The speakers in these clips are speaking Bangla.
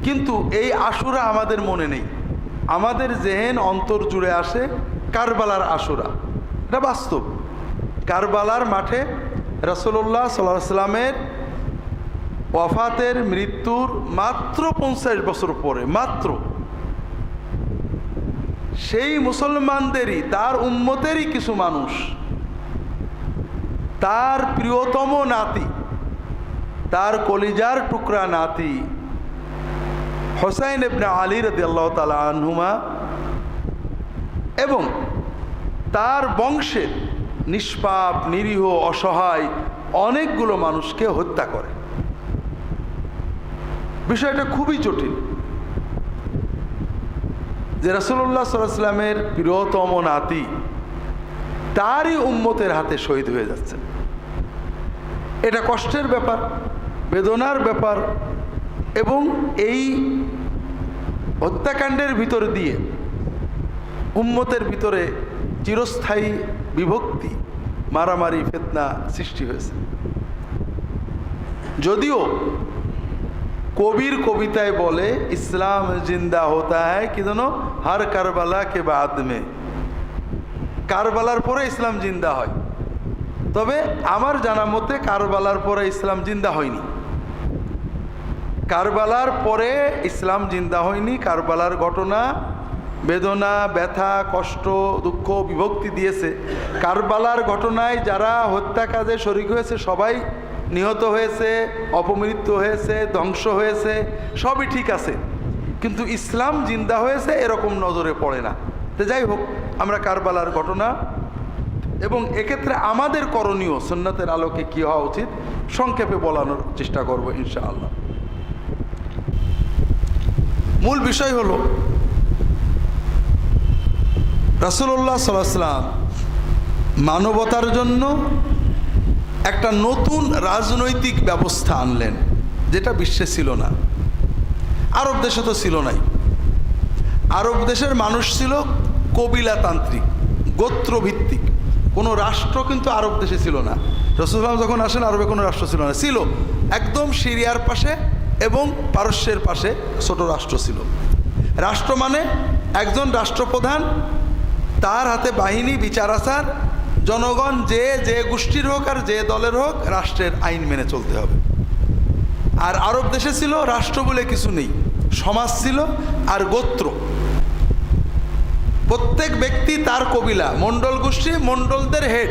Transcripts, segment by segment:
কিন্তু এই আশুরা আমাদের মনে নেই। আমাদের জেহেন অন্তর জুড়ে আসে কারবালার আশুরা। এটা বাস্তব। কারবালার মাঠে রাসূলুল্লাহ সাল্লাল্লাহু আলাইহি ওয়াসাল্লামের ওয়াফাতের মৃত্যুর মাত্র 50 বছর পরে, মাত্র সেই মুসলমানদেরই, তার উম্মতেরই কিছু মানুষ তার প্রিয়তম নাতি, তার কলিজার টুকরা নাতি হুসাইন ইবনে আলী রাদিয়াল্লাহু তাআলা আনহুমা এবং তার বংশের নিষ্পাপ নিরীহ অসহায় অনেকগুলো মানুষকে হত্যা করে। বিষয়টা খুবই জটিল যে রাসূলুল্লাহ সাল্লাল্লাহু আলাইহি ওয়াসাল্লামের প্রিয়তম নাতি তারই উম্মতের হাতে শহীদ হয়ে যাচ্ছে। এটা কষ্টের ব্যাপার, বেদনার ব্যাপার, এবং এই হত্যাকাণ্ডের ভিতর দিয়ে উম্মতের ভিতরে চিরস্থায়ী বিভক্তি, মারামারি, ফিতনা সৃষ্টি হয়েছে। যদিও কবির কবিতায় বলে ইসলাম জিন্দা হতা হ্যায় কি জানো, হার কারবালা কে বাদ মে, কারবালার পরে ইসলাম জিন্দা হয়। তবে আমার জানা মতে কারবালার পরে ইসলাম জিন্দা হয়নি। কারবালার পরে ইসলাম জিন্দা হয়নি। কারবালার ঘটনা বেদনা, ব্যথা, কষ্ট, দুঃখ, বিভক্তি দিয়েছে। কারবালার ঘটনায় যারা হত্যা কাজে শরীক হয়েছে সবাই নিহত হয়েছে, অপমৃত্যু হয়েছে, ধ্বংস হয়েছে, সবই ঠিক আছে, কিন্তু ইসলাম জিন্দা হয়েছে এরকম নজরে পড়ে না। তো যাই হোক, আমরা কারবালার ঘটনা এবং এক্ষেত্রে আমাদের করণীয় সুন্নাতের আলোকে কী হওয়া উচিত সংক্ষেপে বলানোর চেষ্টা করব ইনশাআল্লাহ। মূল বিষয় হলো রাসূলুল্লাহ সাল্লাল্লাহু আলাইহি ওয়াসাল্লাম মানবতার জন্য একটা নতুন রাজনৈতিক ব্যবস্থা আনলেন, যেটা বিশ্বে ছিল না। আরব দেশে তো ছিল নাই। আরব দেশের মানুষ ছিল কবিলাতান্ত্রিক, গোত্রভিত্তিক। কোনো রাষ্ট্র কিন্তু আরব দেশে ছিল না। রাসূলুল্লাহ যখন আসেন আরবে কোনো রাষ্ট্র ছিল না। ছিল একদম সিরিয়ার পাশে এবং পারস্যের পাশে ছোট রাষ্ট্র ছিল। রাষ্ট্র মানে একজন রাষ্ট্রপ্রধান, তার হাতে বাহিনী, বিচার আচার, জনগণ যে যে গোষ্ঠীর হোক আর যে দলের হোক রাষ্ট্রের আইন মেনে চলতে হবে। আর আরব দেশে ছিল রাষ্ট্র বলে কিছু নেই, সমাজ ছিল আর গোত্র। প্রত্যেক ব্যক্তি তার কবিলা, মণ্ডল গোষ্ঠী, মণ্ডলদের হেড।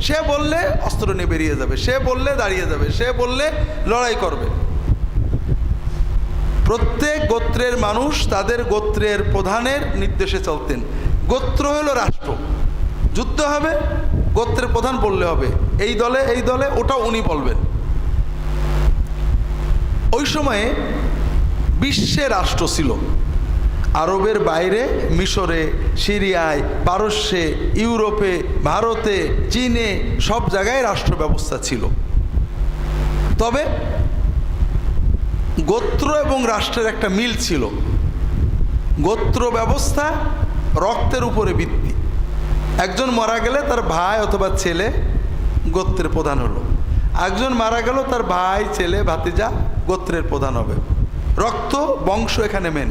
সে বললে অস্ত্র নিয়ে বেরিয়ে যাবে, সে বললে দাঁড়িয়ে যাবে, সে বললে লড়াই করবে। প্রত্যেক গোত্রের মানুষ তাদের গোত্রের প্রধানের নির্দেশে চলতেন। গোত্র হলো রাষ্ট্র। যুদ্ধ হবে, গোত্রের প্রধান বললে হবে এই দলে এই দলে, ওটা উনি বলবেন। ওই সময়ে বিশ্বে রাষ্ট্র ছিল। আরবের বাইরে মিশরে, সিরিয়ায়, পারস্যে, ইউরোপে, ভারতে, চীনে সব জায়গায় রাষ্ট্র ব্যবস্থা ছিল। তবে গোত্র এবং রাষ্ট্রের একটা মিল ছিল। গোত্র ব্যবস্থা রক্তের উপরে ভিত্তি। একজন মারা গেলে তার ভাই অথবা ছেলে গোত্রের প্রধান হলো, একজন মারা গেল তার ভাই, ছেলে, ভাতিজা গোত্রের প্রধান হবে। রক্ত, বংশ এখানে মেন।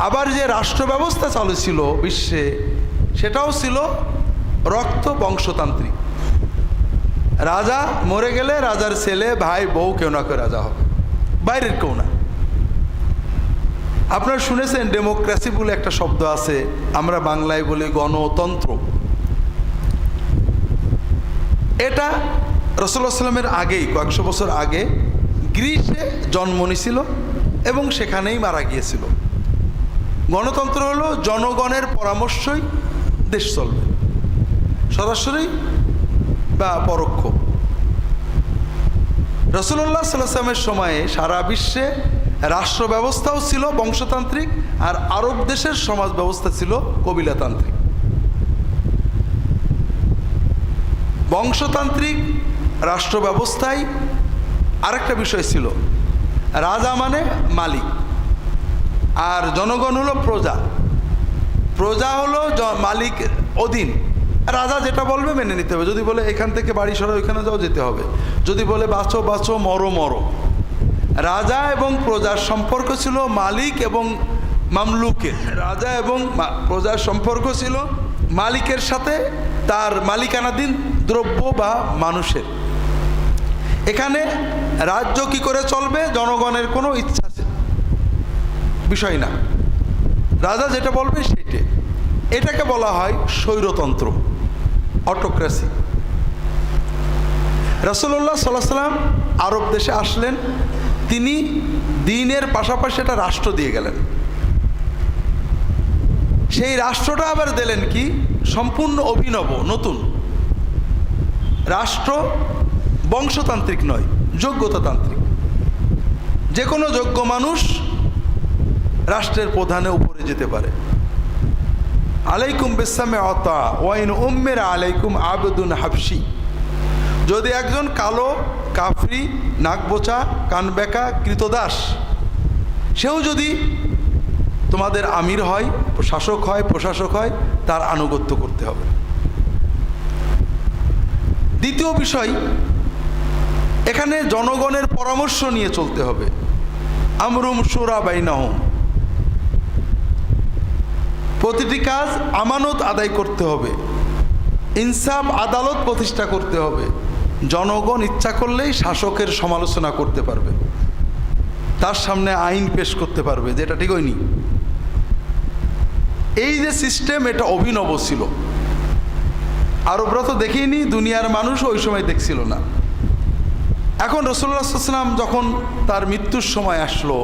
আবার যে রাষ্ট্র ব্যবস্থা চালু ছিল বিশ্বে, সেটাও ছিল রক্ত বংশতান্ত্রিক। রাজা মরে গেলে রাজার ছেলে, ভাই, বউ কেউ না কেউ রাজা হবে, বাইরের কেউ না। আপনারা শুনেছেন ডেমোক্রেসি বলে একটা শব্দ আছে, আমরা বাংলায় বলি গণতন্ত্র। এটা রাসূলুল্লাহ সাল্লামের আগেই, কয়েকশো বছর আগে গ্রিসে জন্ম নিয়েছিল এবং সেখানেই মারা গিয়েছিল। গণতন্ত্র হলো জনগণের পরামর্শই দেশ চলবে, সরাসরি বা পরোক্ষ। রাসূলুল্লাহ সাল্লাল্লাহু আলাইহি ওয়াসাল্লামের সময়ে সারা বিশ্বে রাষ্ট্র ব্যবস্থাও ছিল বংশতান্ত্রিক, আর আরব দেশের সমাজ ব্যবস্থা ছিল কবিলাতান্ত্রিক। বংশতান্ত্রিক রাষ্ট্র ব্যবস্থায় আরেকটা বিষয় ছিল, রাজা মানে মালিক আর জনগণ হলো প্রজা। প্রজা হলো মালিক অধীন। রাজা যেটা বলবে মেনে নিতে হবে। যদি বলে এখান থেকে বাড়ি সরো, ওইখানে যাও, যেতে হবে। যদি বলে বাঁচো বাঁচো, মরো মরো। রাজা এবং প্রজার সম্পর্ক ছিল মালিক এবং মামলুকের। রাজা এবং প্রজার সম্পর্ক ছিল মালিকের সাথে তার মালিকানাধীন দ্রব্য বা মানুষের। এখানে রাজ্য কি করে চলবে জনগণের কোনো ইচ্ছা বিষয় না, রাজা যেটা বলবে সেটাই। এটাকে বলা হয় স্বৈরতন্ত্র, অটোক্রেসি। রাসূলুল্লাহ সাল্লাল্লাহু আলাইহি ওয়াসাল্লাম আরব দেশে আসলেন, তিনি দ্বীনের পাশাপাশি একটা রাষ্ট্র দিয়ে গেলেন। সেই রাষ্ট্রটা আবার দিলেন কি সম্পূর্ণ অভিনব নতুন রাষ্ট্র, বংশতান্ত্রিক নয়, যোগ্যতাতান্ত্রিক। যে কোনো যোগ্য মানুষ রাষ্ট্রের প্রধানে উপরে যেতে পারে। আলাইকুম বিসামে আতা ওয়াইন উম্মের আলাইকুম আবেদুন হাবশি। যদি একজন কালো কাফরি নাকবোচা কানবেকা কৃতদাস সেও যদি তোমাদের আমির হয়, শাসক হয়, প্রশাসক হয়, তার আনুগত্য করতে হবে। দ্বিতীয় বিষয়, এখানে জনগণের পরামর্শ নিয়ে চলতে হবে। আমরুম শুরা বাইনাহুম, প্রতিটি কাজ আমানত আদায় করতে হবে, ইনসাফ আদালত প্রতিষ্ঠা করতে হবে। জনগণ ইচ্ছা করলেই শাসকের সমালোচনা করতে পারবে, তার সামনে আইন পেশ করতে পারবে যেটা ঠিক হয়নি। এই যে সিস্টেম, এটা অভিনব ছিল। আরবরা তো দেখেইনি, দুনিয়ার মানুষ ওই সময় দেখছিল না। এখন রাসূলুল্লাহ সাল্লাল্লাহু আলাইহি ওয়াসাল্লাম যখন তার মৃত্যুর সময় আসলো,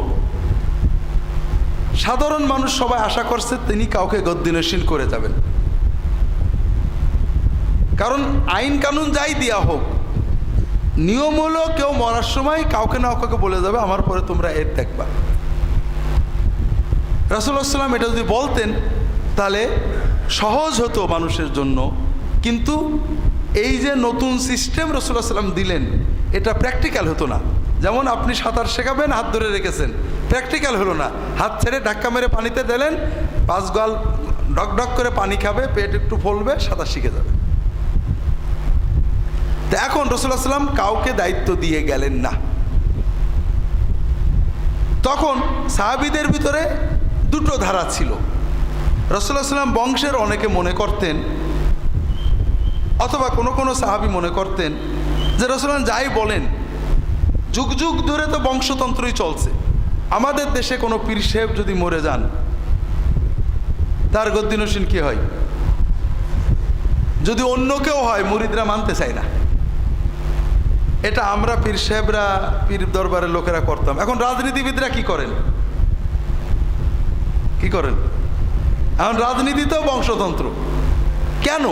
সাধারণ মানুষ সবাই আশা করছে তিনি কাউকে গদ্দিনশীল করে যাবেন। কারণ আইন কানুন যাই দেওয়া হোক, নিয়ম হলো কেউ মরার সময় কাউকে না কাউকে বলে যাবে আমার পরে তোমরা এর দেখবা। রাসূলুল্লাহ সাল্লাল্লাহু আলাইহি ওয়াসাল্লাম এটা যদি বলতেন তাহলে সহজ হতো মানুষের জন্য। কিন্তু এই যে নতুন সিস্টেম রাসূলুল্লাহ সাল্লাল্লাহু আলাইহি ওয়াসাল্লাম দিলেন, এটা প্র্যাকটিক্যাল হতো না। যেমন আপনি সাঁতার শেখাবেন, হাত ধরে রেখেছেন, প্র্যাকটিক্যাল হলো না। হাত ছেড়ে ধাক্কা মেরে পানিতে দিলেন, 5 গাল ডক ডক করে পানি খাবে, পেট একটু ফলবে, সাঁতার শিখে যাবে। তো এখন রাসূলুল্লাহ সাল্লাল্লাহু আলাইহি ওয়াসাল্লাম কাউকে দায়িত্ব দিয়ে গেলেন না। তখন সাহাবীদের ভিতরে দুটো ধারা ছিল। রাসূলুল্লাহ সাল্লাল্লাহু আলাইহি ওয়াসাল্লাম বংশের অনেকে মনে করতেন, অথবা কোনো কোনো সাহাবী মনে করতেন যে রাসূলুল্লাহ যাই বলেন, যুগ যুগ ধরে তো বংশতন্ত্রই চলছে। আমাদের দেশে কোনো পীর সাহেব যদি মরে যান, তার গদ্দিনশীল কি হয়? যদি অন্য কেউ হয়, মুরিদরা মানতে চায় না। এটা আমরা পীর সাহেবরা, পীর দরবারের লোকেরা করতাম। এখন রাজনীতিবিদরা কি করেন? কি করেন? এখন রাজনীতিতেও বংশতন্ত্র। কেন?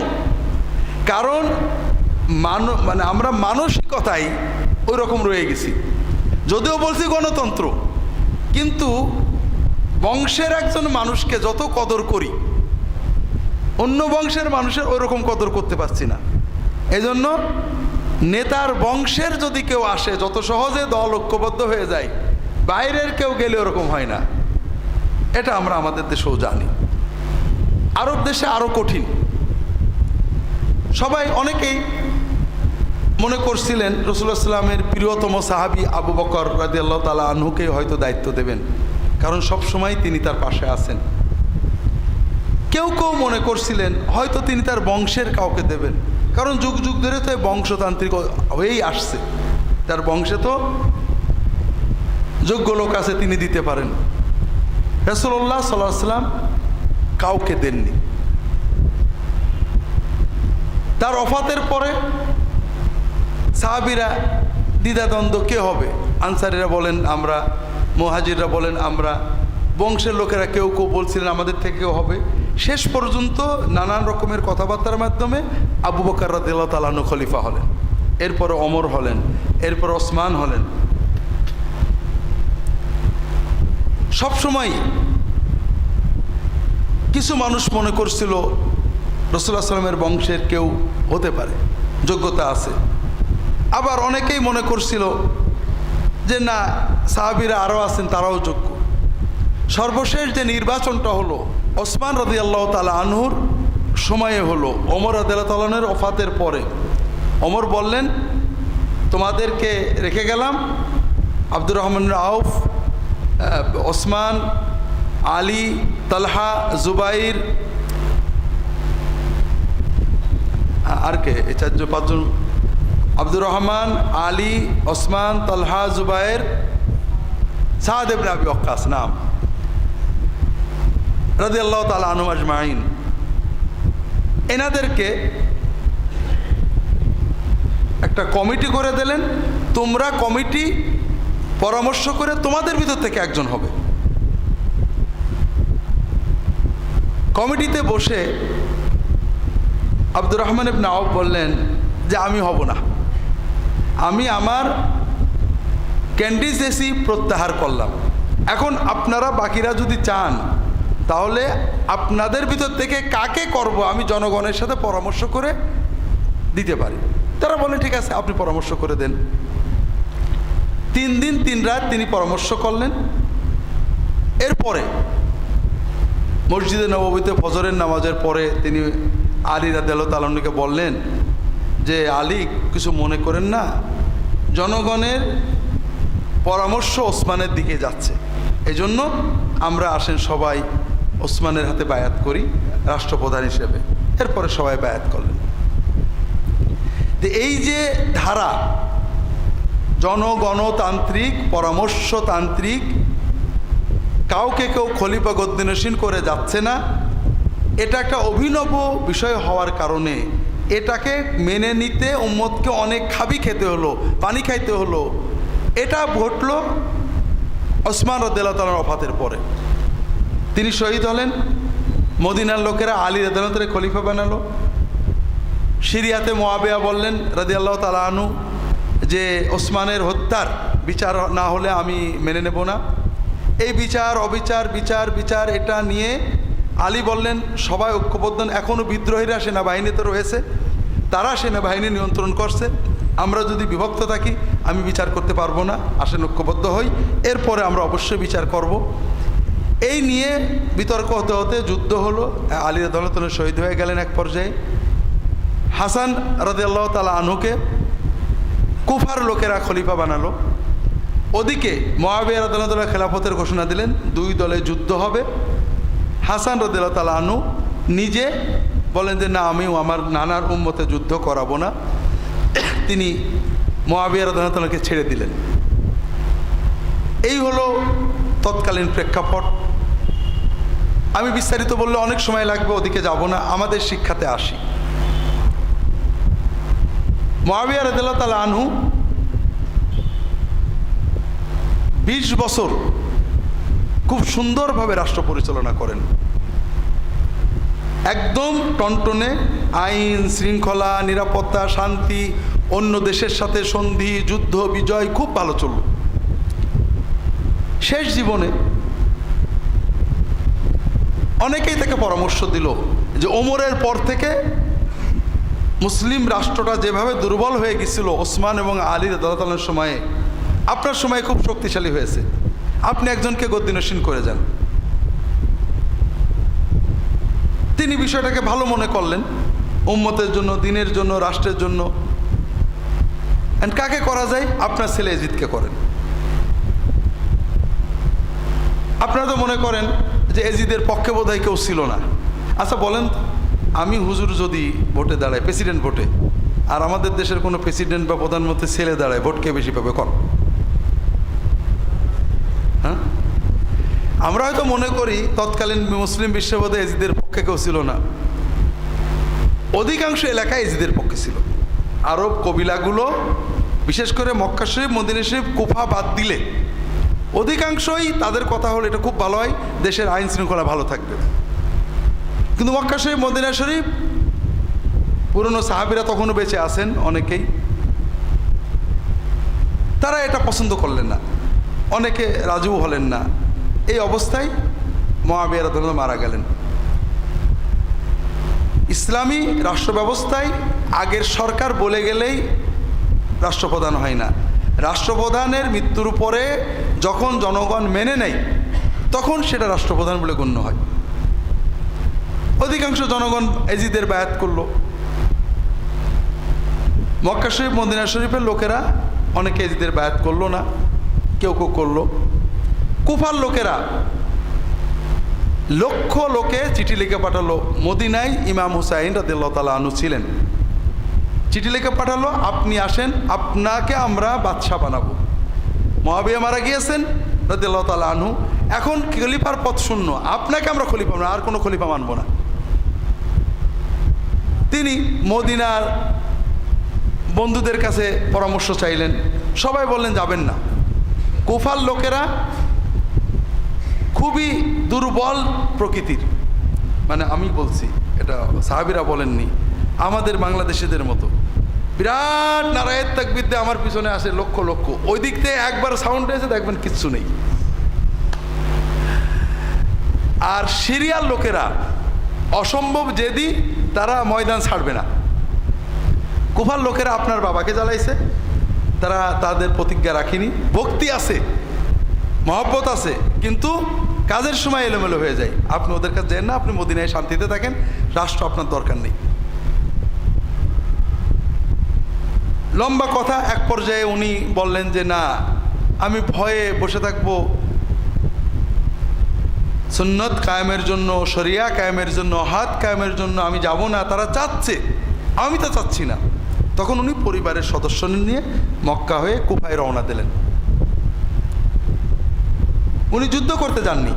কারণ মানে আমরা মানসিকতাই ওই রকম রয়ে গেছি। যদিও বলছি গণতন্ত্র, কিন্তু বংশের একজন মানুষকে যত কদর করি, অন্য বংশের মানুষের ওই রকম কদর করতে পারছি না। এজন্য নেতার বংশের যদি কেউ আসে, যত সহজে দল ঐক্যবদ্ধ হয়ে যায়, বাইরের কেউ গেলে ওরকম হয় না। এটা আমরা আমাদের দেশেও জানি। আরব দেশে আরও কঠিন। সবাই অনেকেই মনে করছিলেন রাসূলুল্লাহ সাল্লাল্লাহু আলাইহি ওয়াসাল্লামের প্রিয়তম সাহাবী আবু বকর রাদিয়াল্লাহু তাআলা আনহুকে হয়তো দায়িত্ব দেবেন, কারণ সব সময় তিনি তার পাশে আছেন। কেউ কেউ মনে করছিলেন হয়তো তিনি তার বংশের কাউকে দেবেন, কারণ যুগ যুগ ধরে তো বংশতান্ত্রিক হয়েই আসছে, তার বংশে তো যোগ্য লোক আছে, তিনি দিতে পারেন। রাসূলুল্লাহ সাল্লাল্লাহু আলাইহি ওয়াসাল্লাম কাউকে দেননি। তার ওফাতের পরে সাহাবীরা দ্বিধাদ্বন্দ্ব কে হবে। আনসারীরা বলেন আমরা, মুহাজিররা বলেন আমরা, বংশের লোকেরা কেউ কেউ বলছিলেন আমাদের থেকেও হবে। শেষ পর্যন্ত নানান রকমের কথাবার্তার মাধ্যমে আবু বকর রাদিয়াল্লাহু তাআলা আনহু খলিফা হলেন, এরপরে ওমর হলেন, এরপর ওসমান হলেন। সবসময় কিছু মানুষ মনে করছিল রাসূলুল্লাহ সাল্লাল্লাহু আলাইহি ওয়াসাল্লামের বংশের কেউ হতে পারে, যোগ্যতা আছে। আবার অনেকেই মনে করছিল যে না, সাহাবীরা আরও আছেন, তারাও যোগ্য। সর্বশেষ যে নির্বাচনটা হলো ওসমান রাদিয়াল্লাহু তাআলা আনহুর সময়ে হলো, ওমর রাদিয়াল্লাহু তাআলা আনহুর ওফাতের পরে। ওমর বললেন তোমাদেরকে রেখে গেলাম, আব্দুর রহমান আউফ, ওসমান, আলী, তালহা, জুবাইর, আর কে, এই 4-5 জন, আব্দুর রহমান, আলী, ওসমান, তালহা, জুবাইর, সাদ ইবনে আবি ওয়াক্কাস নাম রাদিয়াল্লাহু তাআলা আনহুম আজমাইন। এনাদেরকে একটা কমিটি করে দিলেন, তোমরা কমিটি পরামর্শ করে তোমাদের ভিতর থেকে একজন হবে। কমিটিতে বসে আব্দুর রহমান ইবনে আউফ বললেন যে আমি হব না, আমি আমার ক্যান্ডিডেসি প্রত্যাহার করলাম। এখন আপনারা বাকিরা যদি চান তাহলে আপনাদের ভিতর থেকে কাকে করব আমি জনগণের সাথে পরামর্শ করে দিতে পারি। তারা বলেন ঠিক আছে, আপনি পরামর্শ করে দেন। 3 দিন 3 রাত তিনি পরামর্শ করলেন। এরপরে মসজিদে নববীতে ফজরের নামাজের পরে তিনি আলী রাদিয়াল্লাহু তাআলা আনহুকে বললেন যে আলী, কিছু মনে করেন না, জনগণের পরামর্শ ওসমানের দিকে যাচ্ছে, এজন্য আমরা আসেন সবাই ওসমানের হাতে বায়াত করি রাষ্ট্রপ্রধান হিসেবে। এরপরে সবাই বায়াত করলেন। এই যে ধারা, জনগণতান্ত্রিক, পরামর্শতান্ত্রিক, কাউকে কেউ খলিফা গদ্দিনশীন করে যাচ্ছে না, এটা একটা অভিনব বিষয় হওয়ার কারণে এটাকে মেনে নিতে উম্মতকে অনেক খাবি খেতে হলো, পানি খাইতে হলো। এটা ঘটলো ওসমান রাদিয়াল্লাহু তাআলার ওফাতের পরে। তিনি শহীদ হলেন, মদিনার লোকেরা আলী রাদিয়াল্লাহু তাআলা খলিফা বানালো। সিরিয়াতে মুআবিয়া বললেন রাদিয়াল্লাহু তাআলা আনহু যে ওসমানের হত্যার বিচার না হলে আমি মেনে নেব না। এই বিচার অবিচার, বিচার বিচার, এটা নিয়ে আলী বললেন সবাই ঐক্যবদ্ধ, এখনও বিদ্রোহীরা সেনাবাহিনীতে রয়েছে, তারা সেনাবাহিনী নিয়ন্ত্রণ করছে, আমরা যদি বিভক্ত থাকি আমি বিচার করতে পারবো না, আসেন ঐক্যবদ্ধ হই, এরপরে আমরা অবশ্যই বিচার করব। এই নিয়ে বিতর্ক হতে হতে যুদ্ধ হলো। আলী রাদিয়াল্লাহু তাআলা শহীদ হয়ে গেলেন এক পর্যায়ে। হাসান রাদিয়াল্লাহু তাআলা আনহুকে কুফার লোকেরা খলিফা বানালো। ওদিকে মুআবিয়া রাদিয়াল্লাহু তাআলা খেলাফতের ঘোষণা দিলেন, 2 দলে যুদ্ধ হবে। হাসান রাদিয়াল্লাহু তাআলা আনহু নিজে বলেন যে না, আমিও আমার নানার উম্মতে যুদ্ধ করাবো না। তিনি মুআবিয়া রাদিয়াল্লাহু তাআলাকে ছেড়ে দিলেন। এই হলো তৎকালীন প্রেক্ষাপট। আমি বিস্তারিত বললে অনেক সময় লাগবে, ওদিকে যাব না, আমাদের শিক্ষাতে আসি। মুআবিয়া রাদিয়াল্লাহু তাআলা আনহু 20 বছর খুব সুন্দরভাবে রাষ্ট্র পরিচালনা করেন। একদম টনটনে আইন শৃঙ্খলা, নিরাপত্তা, শান্তি, অন্য দেশের সাথে সন্ধি, যুদ্ধ বিজয় খুব ভালো চলল। শেষ জীবনে অনেকেই তাকে পরামর্শ দিল যে ওমরের পর থেকে মুসলিম রাষ্ট্রটা যেভাবে দুর্বল হয়ে গেছিল ওসমান এবং আলী রাদিয়াল্লাহু তাআলার সময়ে, আপনার সময় খুব শক্তিশালী হয়েছে, আপনি একজনকে গদ্দিনশীন করে যান। তিনি বিষয়টাকে ভালো মনে করলেন, উম্মতের জন্য, দিনের জন্য, রাষ্ট্রের জন্য। কাকে করা যায়? আপনার ছেলে এজিদকে করেন। আপনারা তো মনে করেন যে এজিদের পক্ষে বোধহয় কেউ ছিল না। আচ্ছা বলেন, আমি হুজুর যদি ভোটে দাঁড়াই, প্রেসিডেন্ট ভোটে, আর আমাদের দেশের কোনো প্রেসিডেন্ট বা প্রধানমন্ত্রী ছেলে দাঁড়ায়, ভোট কে বেশি পাবে? কর। হ্যাঁ, আমরা হয়তো মনে করি তৎকালীন মুসলিম বিশ্বে বোধহয় এজিদের পক্ষে কেউ ছিল না। অধিকাংশ এলাকায় এজিদের পক্ষে ছিল। আরব কবিলাগুলো, বিশেষ করে মক্কা শরীফ, মদিনা শরীফ, কুফা বাদ দিলে অধিকাংশই তাদের কথা হলো এটা খুব ভালো হয়, দেশের আইন শৃঙ্খলা ভালো থাকবে। কিন্তু মক্কা শরীফ, মদিনা শরীফ, পুরনো সাহাবীরা তখনও বেঁচে আছেন অনেকেই, তারা এটা পছন্দ করলেন না, অনেকে রাজিও হলেন না। এই অবস্থায় মুআবিয়া রাদিয়াল্লাহু মারা গেলেন। ইসলামী রাষ্ট্র ব্যবস্থায় আগের সরকার বলে গেলেই রাষ্ট্রপ্রধান হয় না। রাষ্ট্রপ্রধানের মৃত্যুর পরে যখন জনগণ মেনে নেয় তখন সেটা রাষ্ট্রপ্রধান বলে গণ্য হয়। অধিকাংশ জনগণ এজিদের বায়াত করলো। মক্কা শরীফ, মদিনা শরীফের লোকেরা অনেকে এজিদের বায়াত করলো না। কেউ কেউ করলো। কুফার লোকেরা লক্ষ লোকে চিঠি লিখে পাঠালো মদিনায় ইমাম হুসাইন রাদিয়াল্লাহু তাআলা আনহু ছিলেন। চিঠি লিখে পাঠালো, আপনি আসেন, আপনাকে আমরা বাদশাহ বানাবো। মুআবিয়া মারা গিয়েছেন রাদিয়াল্লাহু তাআলা আনহু, এখন খলিফার পদ শূন্য, আপনাকে আমরা খলিফা না, আর কোনো খলিফা মানব না। তিনি মদিনার বন্ধুদের কাছে পরামর্শ চাইলেন, সবাই বললেন যাবেন না। কুফার লোকেরা খুবই দুর্বল প্রকৃতির, মানে আমি বলছি, এটা সাহাবীরা বলেননি, আমাদের বাংলাদেশিদের মতো বিরাট নারায়েত তাকবীর দিয়ে আমার পিছনে আসে লক্ষ লক্ষ, ওই দিক থেকে একবার সাউন্ড এসে দেখবেন কিচ্ছু নেই। আর সিরিয়ার লোকেরা অসম্ভব জেদি, তারা ময়দান ছাড়বে না। কুফার লোকেরা আপনার বাবাকে জ্বালাইছে, তারা তাদের প্রতিজ্ঞা রাখেনি। ভক্তি আছে, মহব্বত আছে, কিন্তু কাজের সময় এলোমেলো হয়ে যায়। আপনি ওদের কাছে যান না, আপনি মদিনায় শান্তিতে থাকেন, রাষ্ট্র আপনার দরকার নেই। লম্বা কথা, এক পর্যায়ে উনি বললেন যে না, আমি ভয়ে বসে থাকবো, সুন্নত কায়েমের জন্য, শরিয়া কায়েমের জন্য, হাত কায়েমের জন্য আমি যাব না। তারা চাচ্ছে, আমি তো চাচ্ছি না। তখন উনি পরিবারের সদস্য নিয়ে মক্কা হয়ে কুফায় রওনা দিলেন। উনি যুদ্ধ করতে যাননি,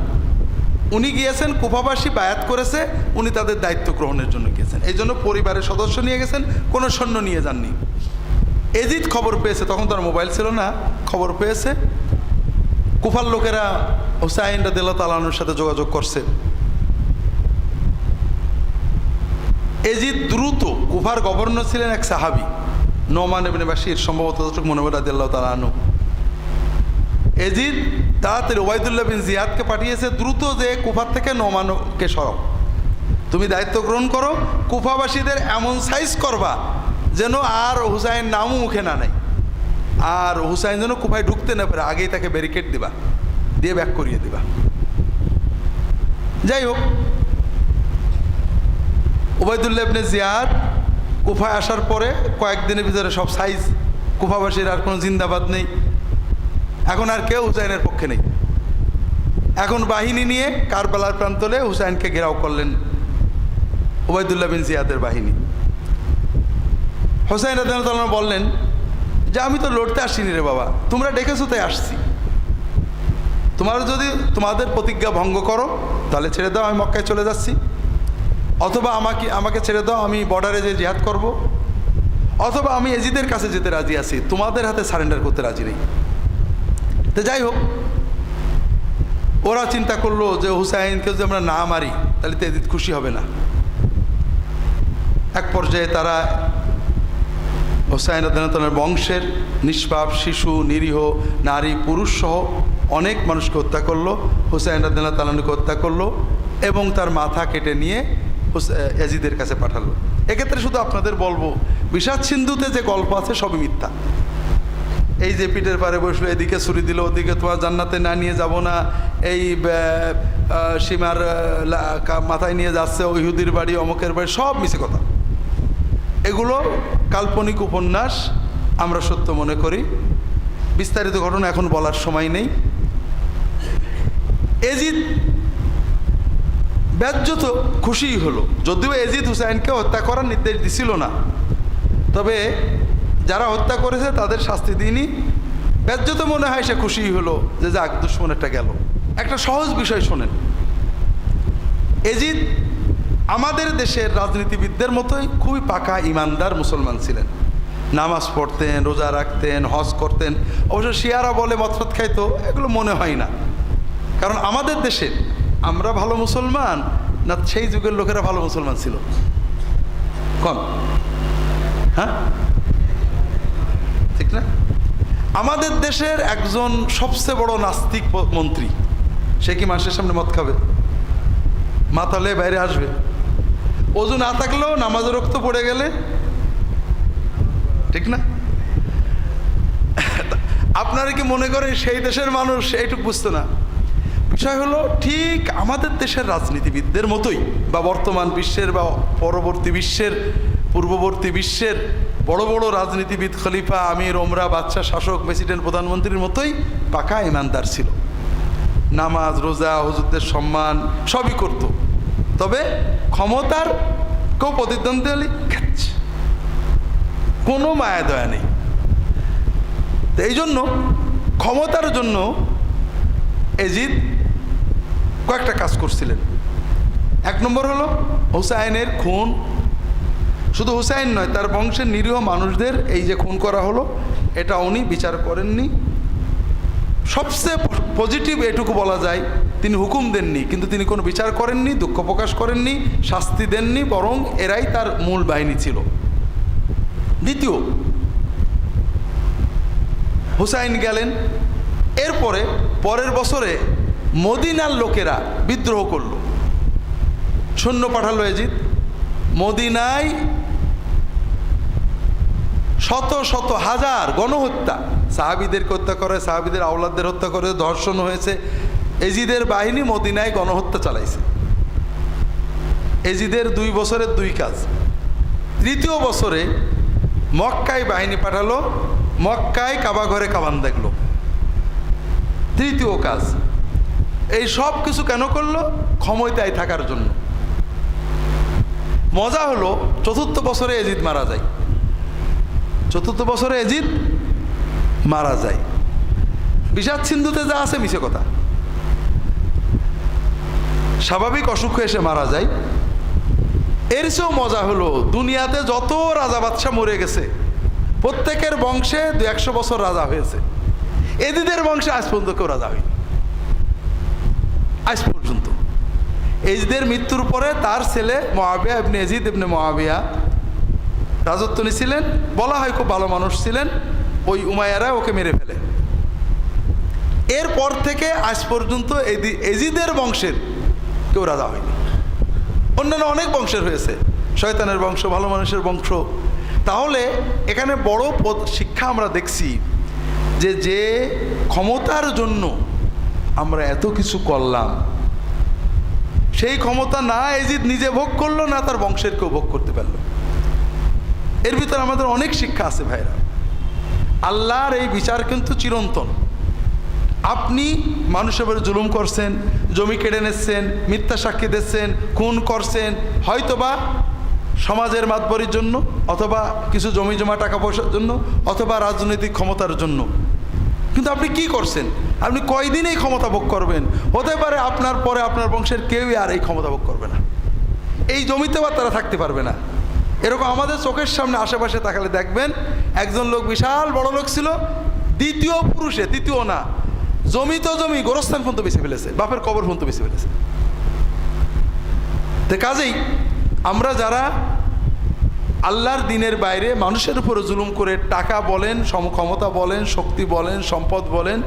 উনি গিয়েছেন, কুফাবাসী বায়াত করেছে, উনি তাদের দায়িত্ব গ্রহণের জন্য গিয়েছেন। এই জন্য পরিবারের সদস্য নিয়ে গেছেন, কোনো সৈন্য নিয়ে যাননি। এজিদ খবর পেয়েছে, তখন তার মোবাইল ছিল না, খবর পেয়েছে, কুফার লোকেরা হুসাইন রাদিয়াল্লাহু তাআলা আনহুর সাথে যোগাযোগ করছে। এজিদ দ্রুত, কুফার গভর্নর ছিলেন এক সাহাবী নোমান ইবনে বাশির, সম্ভবত মনে হয় রাদিয়াল্লাহু তাআলা আনহু। এজিদ তাড়াতাড়ি ওবাইদুল্লাহ বিন জিয়াদকে পাঠিয়েছে, দ্রুত যে কুফার থেকে নোমানকে সরাও, তুমি দায়িত্ব গ্রহণ করো, কুফাবাসীদের এমন সাইজ করবা যেন আর হুসাইন নামও মুখে না নেয়, আর হুসাইন যেন কুফায় ঢুকতে না পারে, আগেই তাকে ব্যারিকেড দিবা, দিয়ে ব্যাক করিয়ে দিবা। যাই হোক, ওবাইদুল্লাহ ইবনে জিয়াদ কুফায় আসার পরে কয়েকদিনের ভিতরে সব সাইজ, কুফাবাসীর আর কোনো জিন্দাবাদ নেই, এখন আর কেউ হুসাইনের পক্ষে নেই। এখন বাহিনী নিয়ে কারবালার প্রান্তরে হুসাইনকে ঘেরাও করলেন ওবাইদুল্লাহ বিন জিয়াদের বাহিনী। হুসাইন রাদিয়াল্লাহু তাআলা বললেন যে আমি তো লড়তে আসিনি রে বাবা, তোমরা ডেকেছো তাই আসছি, তোমরা যদি তোমাদের প্রতিজ্ঞা ভঙ্গ করো তাহলে ছেড়ে দাও, আমি মক্কায় চলে যাচ্ছি, অথবা আমাকে ছেড়ে দাও, আমি বর্ডারে যে জিহাদ করব, অথবা আমি এজিদের কাছে যেতে রাজি আছি, তোমাদের হাতে সারেন্ডার করতে রাজি নেই। তো যাই হোক, ওরা চিন্তা করলো যে হুসাইনকে যদি আমরা না মারি তাহলে তো এজিদ খুশি হবে না। এক পর্যায়ে তারা হুসাইন রাদিয়াল্লাহু তাআলার বংশের নিষ্পাপ শিশু, নিরীহ নারী, পুরুষ সহ অনেক মানুষকে হত্যা করলো, হুসাইন রাদিয়াল্লাহু তাআলাকে হত্যা করলো এবং তার মাথা কেটে নিয়ে এজিদের কাছে পাঠালো। এক্ষেত্রে শুধু আপনাদের বলবো, বিষাদ সিন্ধুতে যে গল্প আছে সবই মিথ্যা। এই যে পিঠের পারে বসলো, এদিকে ছুরি দিল, ওদিকে তোমার জান্নাতে না নিয়ে যাব না, এই সীমার মাথায় নিয়ে যাচ্ছে, ইহুদির বাড়ি, অমুকের বাড়ি, সব মিছে কথা। এগুলো কাল্পনিক উপন্যাস, আমরা সত্য মনে করি। বিস্তারিত ঘটনা এখন বলার সময় নেই। এজিদ ব্যাজ্যত খুশিই হলো, যদিও এজিদ হুসাইনকে হত্যা করার নির্দেশ দিছিল না, তবে যারা হত্যা করেছে তাদের শাস্তি দিইনি, ব্যাজ্যত মনে হয় সে খুশিই হলো যে যাক, দুশ্মনেরটা গেল। একটা সহজ বিষয় শোনেন, এজিদ আমাদের দেশের রাজনীতিবিদদের মতোই খুবই পাকা ইমানদার মুসলমান ছিলেন, নামাজ পড়তেন, রোজা রাখতেন, হজ করতেন। অবশ্য শিয়ারা বলে মদফত খাইতো, এগুলো মনে হয় না, কারণ আমাদের দেশে আমরা ভালো মুসলমান না সেই যুগের লোকেরা ভালো মুসলমান ছিল? কম, হ্যাঁ ঠিক না? আমাদের দেশের একজন সবচেয়ে বড় নাস্তিক মন্ত্রী, সে কি মানুষের সামনে মদ খাবে? মাতালে বাইরে আসবে, ওযু না থাকলেও নামাজের রক্ত পড়ে গেলে, ঠিক না? আপনারা কি মনে করেন সেই দেশের মানুষ এইটুকু বুঝতো না? বিষয় হলো ঠিক আমাদের দেশের রাজনীতিবিদদের মতোই, বা বর্তমান বিশ্বের বা পরবর্তী বিশ্বের, পূর্ববর্তী বিশ্বের বড় বড় রাজনীতিবিদ, খলিফা, আমির, ওমরা, বাদশাহ, শাসক, প্রেসিডেন্ট, প্রধানমন্ত্রীর মতোই পাকা ইমানদার ছিল। নামাজ, রোজা, হুজুরদের সম্মান সবই করত, তবে ক্ষমতার কেউ প্রতিদ্বন্দ্বী হলে খাচ্ছে, কোনো মায়া দয়া নেই। তো এই জন্য ক্ষমতার জন্য এজিদ কয়েকটা কাজ করছিলেন। এক নম্বর হলো হুসাইনের খুন। শুধু হুসাইন নয়, তার বংশের নিরীহ মানুষদের এই যে খুন করা হলো, এটা উনি বিচার করেননি। সবচেয়ে পজিটিভ এটুকু বলা যায়, তিনি হুকুম দেননি, কিন্তু তিনি কোনো বিচার করেননি, দুঃখ প্রকাশ করেননি, শাস্তি দেননি, বরং এরাই তার মূল বাহিনী ছিল। দ্বিতীয়, হুসাইন গেলেন, এরপরে পরের বছরে মদিনার লোকেরা বিদ্রোহ করল, সৈন্য পাঠালো এজিদ। মদিনায় শত শত হাজার গণহত্যা, সাহাবীদেরকে হত্যা করে, সাহাবীদের আওলাদদের হত্যা করে, ধর্ষণ হয়েছে। এজিদের বাহিনী মদিনায় গণহত্যা চালাইছে। এজিদের 2 বছরের 2 কাজ। তৃতীয় বছরে মক্কায় বাহিনী পাঠালো, মক্কায় কাবা ঘরে কামান দেখলো। তৃতীয় কাজ। এই সব কিছু কেন করলো? ক্ষমতায় থাকার জন্য। মজা হলো, চতুর্থ বছরে এজিদ মারা যায়। চতুর্থ বছরে এজিদ মারা যায়। বিষাদ সিন্ধুতে যা আছে মিছে কথা, স্বাভাবিক অসুখ এসে মারা যায়। এর চেয়েও মজা হলো, দুনিয়াতে যত রাজা বাদশাহ মরে গেছে, প্রত্যেকের বংশে 200 বছর রাজা হয়েছে। এজিদের বংশে আজ পর্যন্ত কেউ রাজা হয়নি, আজ পর্যন্ত। এজিদের মৃত্যুর পরে তার ছেলে মুআবিয়া ইবনে এজিদ ইবনে মুআবিয়া রাজত্ব নিয়েছিলেন। বলা হয় খুব ভালো মানুষ ছিলেন। ওই উমাইয়ারা ওকে মেরে ফেলে। এরপর থেকে আজ পর্যন্ত এজিদের বংশের কেউ রাজা হয়নি। অন্যান্য অনেক বংশের হয়েছে, শয়তানের বংশ, ভালো মানুষের বংশ। তাহলে এখানে বড় শিক্ষা আমরা দেখছি যে যে ক্ষমতার জন্য আমরা এত কিছু করলাম, সেই ক্ষমতা না এজিদ নিজে ভোগ করলো, না তার বংশের কেউ ভোগ করতে পারলো। এর ভিতরে আমাদের অনেক শিক্ষা আছে ভাইরা। আল্লাহর এই বিচার কিন্তু চিরন্তন। আপনি মানুষের উপরে জুলুম করছেন, জমি কেড়ে নিচ্ছেন, মিথ্যা সাক্ষী দিচ্ছেন, খুন করছেন, হয়তোবা সমাজের মাতবরির জন্য, অথবা কিছু জমি জমা টাকা পয়সার জন্য, অথবা রাজনৈতিক ক্ষমতার জন্য। কিন্তু আপনি কি করছেন? আপনি কয়দিন এই ক্ষমতা ভোগ করবেন? হতে পারে আপনার পরে আপনার বংশের কেউই আর এই ক্ষমতা ভোগ করবে না, এই জমিতেও আর তারা থাকতে পারবে না। এরকম আমাদের চোখের সামনে আশেপাশে তাকালে দেখবেন, একজন লোক বিশাল বড় লোক ছিল, দ্বিতীয় পুরুষে, তৃতীয় না, জমি তো জমি, গোরস্থান পর্যন্ত বেছে ফেলেছে, বাপের কবর পর্যন্ত বেছে ফেলেছে। তো কাজেই আমরা যারা আল্লাহর দিনের বাইরে মানুষের উপরে জুলুম করে টাকা বলেন, সমক্ষমতা বলেন, শক্তি বলেন, সম্পদ বলেন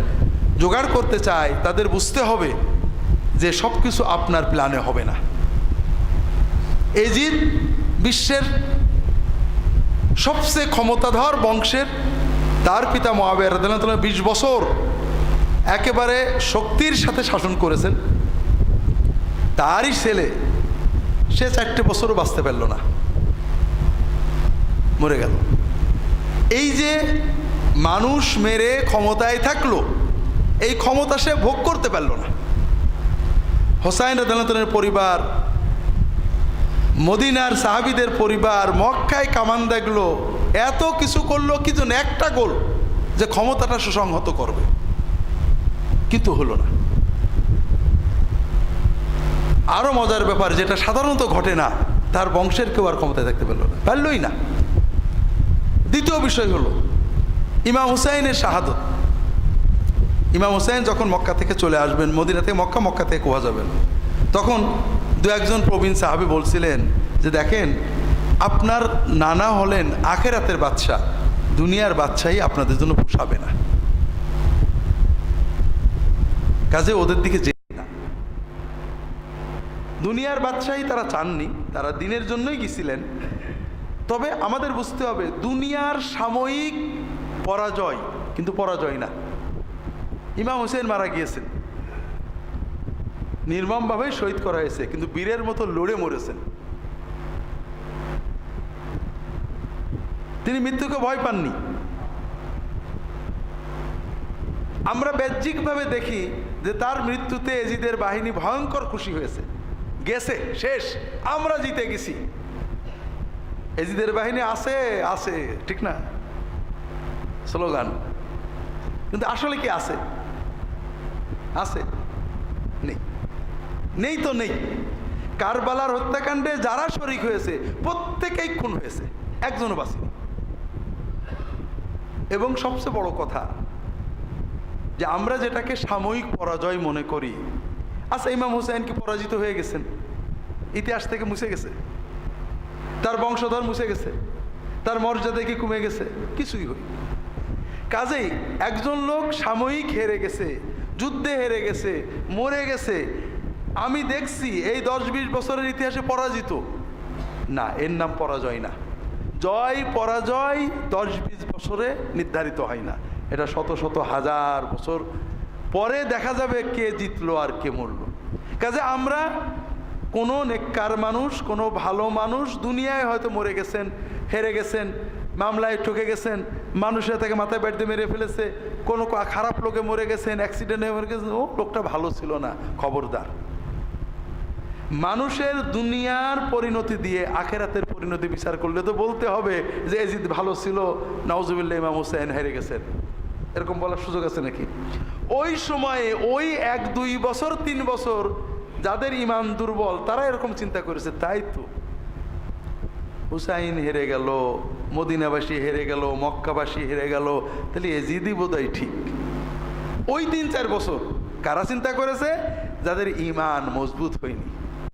জোগাড় করতে চাই, তাদের বুঝতে হবে যে সব কিছু আপনার প্ল্যানে হবে না। এজিদ বিশ্বের সবচেয়ে ক্ষমতাধর বংশের, তার পিতা মুআবিয়া রাদিয়াল্লাহু তাআলা 20 বছর একেবারে শক্তির সাথে শাসন করেছেন। তারই ছেলে, সে 4টে বছরও বাঁচতে পারল না, মরে গেল। এই যে মানুষ মেরে ক্ষমতায় থাকলো, এই ক্ষমতা সে ভোগ করতে পারল না। হোসাইন রাদিয়াল্লাহু তাআলার পরিবার, মদিনার সাহাবীদের পরিবার মক্কায় কামান দেখলো, এত কিছু করলো, কিছু না, একটা গোল যে ক্ষমতাটা সুসংহত করবে, কিন্তু হলো না। আরো মজার ব্যাপার, যেটা সাধারণত ঘটে না, তার বংশের কেউ আর ক্ষমতায় থাকতে পারল না, পারলই না। দ্বিতীয় বিষয় হলো ইমাম হুসাইনের শাহাদত। ইমাম হুসাইন যখন মক্কা থেকে চলে আসবেন, মদিনা থেকে মক্কা, মক্কা থেকে কুফা যাবেন, তখন 2-1 প্রবীণ সাহাবী বলছিলেন যে দেখেন, আপনার নানা হলেন আখেরাতের বাদশাহ, দুনিয়ার বাদশাহী আপনাদের জন্য পোষাবে না, কাজে ওদের দিকে যেতে না। দুনিয়ার বাদশাহী তারা চাননি, তারা দিনের জন্যই গেছিলেন। তবে আমাদের বুঝতে হবে, দুনিয়ার সাময়িক পরাজয় কিন্তু পরাজয় না। ইমাম হুসেন মারা গিয়েছেন, নির্মমভাবে শহীদ করা হয়েছে, কিন্তু বীরের মতো লড়ে মরেছেন। তিনি মৃত্যুকে ভয় পাননি। আমরা বাহ্যিকভাবে দেখি যে তার মৃত্যুতে এজিদের বাহিনী ভয়ঙ্কর খুশি হয়েছে, গেছে, শেষ, আমরা জিতে গেছি, এজিদের বাহিনী আছে আছে, ঠিক না, স্লোগান। কিন্তু আসলে কি আছে? আছে? নেই, নেই তো নেই। কারবালার হত্যাকাণ্ডে যারা শরীক হয়েছে প্রত্যেকেই খুন হয়েছে, একজনও বাঁচেনি। এবং সবচেয়ে বড় কথা যে আমরা যেটাকে সাময়িক পরাজয় মনে করি, আচ্ছা ইমাম হুসাইন কি পরাজিত হয়ে গেছেন? ইতিহাস থেকে মুছে গেছে? তার বংশধর মুছে গেছে? তার মর্যাদা কি কমে গেছে? কিছুই হই। কাজেই একজন লোক সাময়িক হেরে গেছে, যুদ্ধে হেরে গেছে, মরে গেছে, আমি দেখছি এই 10-20 বছরের ইতিহাসে পরাজিত না, এর নাম পরাজয় না। জয় পরাজয় 10-20 বছরে নির্ধারিত হয় না, এটা শত শত হাজার বছর পরে দেখা যাবে কে জিতলো আর কে মরলো। কাজে আমরা কোনো নেককার মানুষ, কোনো ভালো মানুষ দুনিয়ায় হয়তো মরে গেছেন, হেরে গেছেন, মামলায় ঠকে গেছেন, মানুষের তাকে মাথায় ব্যাট দিয়ে মেরে ফেলেছে, কোনো খারাপ লোকে মরে গেছেন, অ্যাক্সিডেন্টে মরে গেছেন, ও লোকটা ভালো ছিল না, খবরদার। মানুষের দুনিয়ার পরিণতি দিয়ে আখেরাতের পরিণতি বিচার করলে তো বলতে হবে যে এজিদ ভালো ছিল, নাউজুবিল্লাহ ইমাম হুসাইন হেরে গেছেন, এরকম বলার সুযোগ আছে নাকি? ওই সময়ে ওই 1-2 বছর 3 বছর যাদের ইমান দুর্বল তারা এরকম চিন্তা করেছে, তাই তো হুসাইন হেরে গেল, মদিনাবাসী হেরে গেল, মক্কাবাসী হেরে গেল, তাহলে এজিদই বোধহয় ঠিক। ওই 3-4 বছর কারা চিন্তা করেছে? যাদের ইমান মজবুত হয়নি।